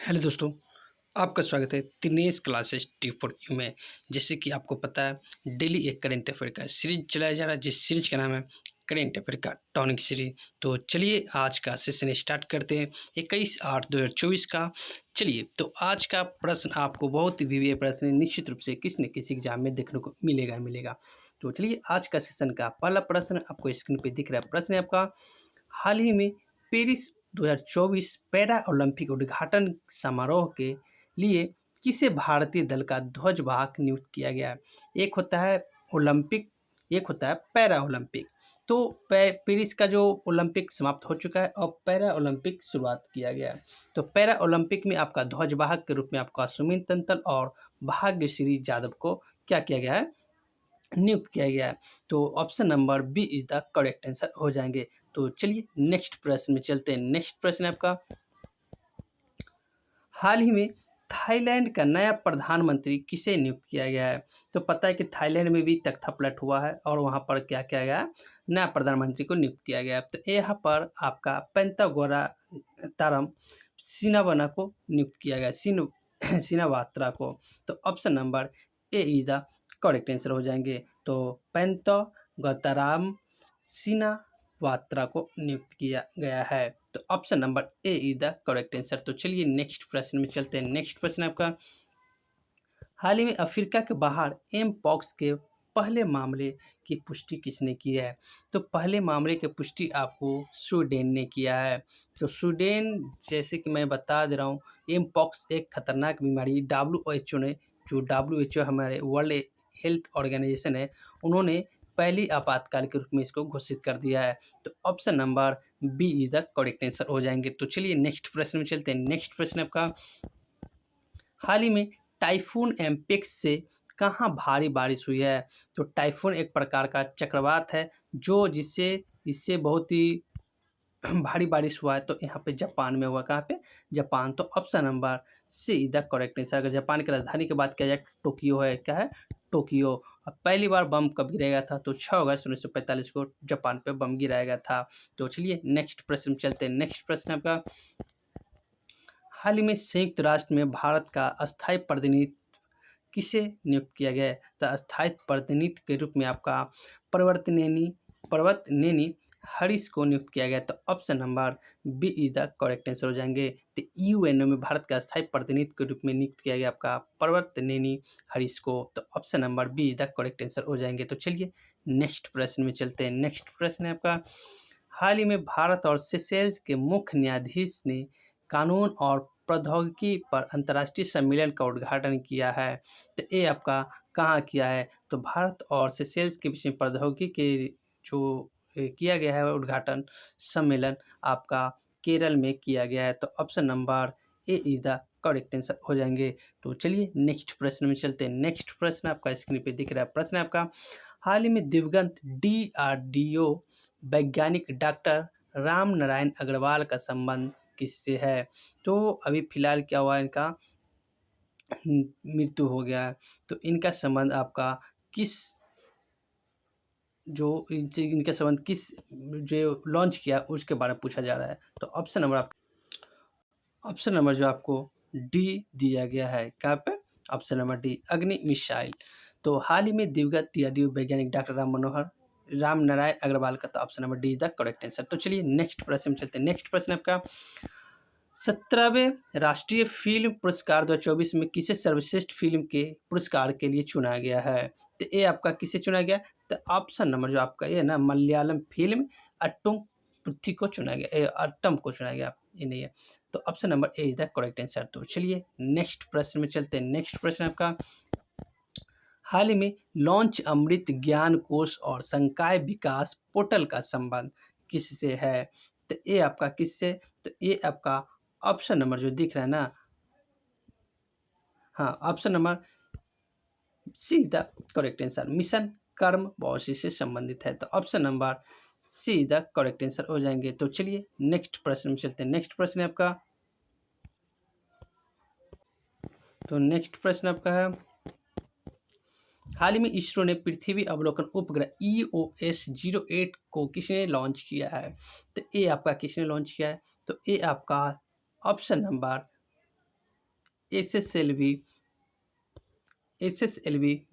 Hello दोस्तों, आपका स्वागत है Dinesh classes T for you में। जैसे कि आपको पता है डेली एक करेंट अफेयर का सीरीज चलाया जा रहा है, जिस सीरीज का नाम है करेंट अफेयर का टॉनिक सीरीज। तो चलिए आज का सेशन स्टार्ट करते हैं 21/8/2024 का। चलिए, तो आज का प्रश्न आपको बहुत ही प्रश्न है, निश्चित रूप से किसी न किसी एग्जाम में देखने को मिलेगा। तो चलिए, आज का सेशन का पहला प्रश्न आपको स्क्रीन पर दिख रहा है। प्रश्न है आपका, हाल ही में पेरिस 2024 पैरा ओलंपिक उद्घाटन समारोह के लिए किसे भारतीय दल का ध्वजवाहक नियुक्त किया गया है? एक होता है ओलंपिक, एक होता है पैरा ओलंपिक। तो पेरिस का जो ओलंपिक समाप्त हो चुका है और पैरा ओलंपिक शुरुआत किया गया है। तो पैरा ओलंपिक में आपका ध्वजवाहक के रूप में आपका सुमित तंतल और भाग्यश्री यादव को क्या किया गया है? नियुक्त किया गया है। तो option number B is the correct answer हो जाएंगे। तो चलिए नेक्स्ट प्रश्न में चलते हैं। नेक्स्ट प्रश्न है आपका, हाल ही में थाईलैंड का नया प्रधानमंत्री किसे नियुक्त किया गया है? तो पता है कि थाईलैंड में भी तख्ता पलट हुआ है और वहां पर क्या किया गया है? नया प्रधानमंत्री को नियुक्त किया गया है। तो यहाँ पर आपका पेंतागोरा तारम सिनावाना को नियुक्त किया गया है, सिनावात्रा को। तो option number A is the correct answer हो जाएंगे। तो पेंतागोताराम सिनावात्रा को नियुक्त किया गया है। तो option number A is the correct answer. तो चलिए नेक्स्ट प्रश्न में चलते हैं। नेक्स्ट प्रश्न आपका, हाल ही में अफ्रीका के बाहर एम पॉक्स के पहले मामले की पुष्टि किसने की है? तो पहले मामले की पुष्टि आपको स्वीडन ने किया है। तो स्वीडन, जैसे कि मैं बता दे रहा हूँ, एम पॉक्स एक खतरनाक बीमारी WHO ने, जो WHO हमारे वर्ल्ड हेल्थ ऑर्गेनाइजेशन है, उन्होंने पहली आपातकाल के रूप में इसको घोषित कर दिया है। तो option number B is the correct answer हो जाएंगे। तो चलिए नेक्स्ट प्रश्न में चलते हैं। नेक्स्ट प्रश्न आपका, हाल ही में टाइफून एम्पेक्स से कहाँ भारी बारिश हुई है? तो टाइफून एक प्रकार का चक्रवात है जो जिससे इससे बहुत ही भारी बारिश हुआ है। तो यहाँ पे जापान में हुआ। कहाँ पे? जापान। तो option number C is the correct answer. अगर जापान की राजधानी की बात किया जाए, टोक्यो है। क्या है? टोक्यो। अब पहली बार बम कब गिराया गया था? तो 6 अगस्त 1945 को जापान पे बम गिराया गया था। तो चलिए नेक्स्ट प्रश्न चलते हैं। नेक्स्ट प्रश्न आपका, हाल ही में संयुक्त राष्ट्र में भारत का अस्थायी प्रतिनिधि किसे नियुक्त किया गया है? तो अस्थायी प्रतिनिधि के रूप में आपका पर्वतनेनी हरीश को नियुक्त किया गया। तो option number B is the correct answer हो जाएंगे। तो यूएनओ में भारत का अस्थायी प्रतिनिधि के रूप में नियुक्त किया गया आपका पर्वतनेनी हरीश को। तो option number B is the correct answer हो जाएंगे। तो चलिए नेक्स्ट प्रश्न में चलते हैं। नेक्स्ट प्रश्न है आपका, हाल ही में भारत और सेशेल्स के मुख्य न्यायाधीश ने कानून और प्रौद्योगिकी पर अंतर्राष्ट्रीय सम्मेलन का उद्घाटन किया है। तो ये आपका कहाँ किया है? तो भारत और सेशेल्स के बीच में प्रौद्योगिकी के जो किया गया है उद्घाटन सम्मेलन, आपका केरल में किया गया है। तो option number A is the correct answer हो जाएंगे। तो चलिए नेक्स्ट प्रश्न में चलते हैं। नेक्स्ट प्रश्न आपका स्क्रीन पे दिख रहा है। प्रश्न आपका, हाल ही में दिवंगत DRDO वैज्ञानिक डॉक्टर राम नारायण अग्रवाल का संबंध किससे है? तो अभी फिलहाल क्या हुआ, इनका मृत्यु हो गया है। तो इनका संबंध आपका किस, जो इनका संबंध किस जो लॉन्च किया उसके बारे में पूछा जा रहा है। तो ऑप्शन नंबर जो आपको डी दिया गया है, कहाँ पे? ऑप्शन नंबर डी, अग्नि मिसाइल। तो हाल ही में दिवंगत DRDO वैज्ञानिक डॉक्टर राम नारायण अग्रवाल का, तो option number D is the correct answer. तो चलिए नेक्स्ट प्रश्न में चलते हैं। नेक्स्ट प्रश्न आपका, 17वें राष्ट्रीय फिल्म पुरस्कार 2024 में किसे सर्वश्रेष्ठ फिल्म के पुरस्कार के लिए चुना गया है? तो ये आपका किसे चुना गया? तो ऑप्शन नंबर जो आपका ये ना, मलयालम फिल्म अट्टम पृथ्वी को चुना गया, अट्टम को चुना गया, ये नहीं है। तो option number A is the correct answer. तो चलिए नेक्स्ट प्रश्न में चलते हैं। नेक्स्ट प्रश्न आपका, हाल ही में लॉन्च अमृत ज्ञान कोश और संकाय विकास पोर्टल का संबंध किससे है? तो ये आपका किससे? तो ये आपका ऑप्शन नंबर जो दिख रहा है ना, हाँ, option number C is the correct answer, mission कर्म पॉलिसी से संबंधित है। तो option number C is the correct answer हो जाएंगे। तो चलिए नेक्स्ट प्रश्न में चलते हैं। नेक्स्ट प्रश्न है आपका, तो नेक्स्ट प्रश्न आपका है, हाल ही में इसरो ने पृथ्वी अवलोकन उपग्रह EOS-08 को किसने लॉन्च किया है? तो ये आपका किसने लॉन्च किया है? तो ये आपका option number SSLV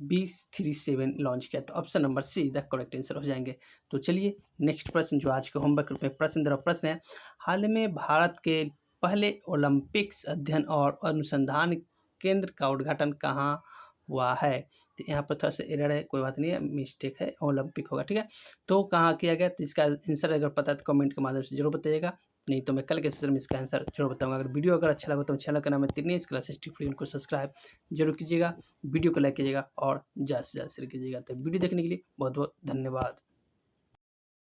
B37 launch किया। तो option number see the correct answer हो जाएंगे। तो चलिए नेक्स्ट प्रश्न जो आज के होमवर्क में प्रश्न द्वारा प्रश्न है, हाल में भारत के पहले ओलंपिक्स अध्ययन और अनुसंधान केंद्र का उद्घाटन कहाँ हुआ है? तो यहाँ पर थोड़ा सा एरर है, कोई बात नहीं है, मिस्टेक है, ओलंपिक होगा, ठीक है। तो कहाँ किया गया, तो इसका आंसर अगर पता है तो कमेंट के माध्यम से जरूर बताइएगा, नहीं तो मैं कल के सेशन में इसका आंसर जरूर बताऊंगा। अगर वीडियो अगर अच्छा लगा तो चैनल का नाम है तिरनेश क्लासेस टी को सब्सक्राइब जरूर कीजिएगा, वीडियो को लाइक कीजिएगा और ज़्यादा से ज़्यादा शेयर कीजिएगा। तो वीडियो देखने के लिए बहुत बहुत धन्यवाद।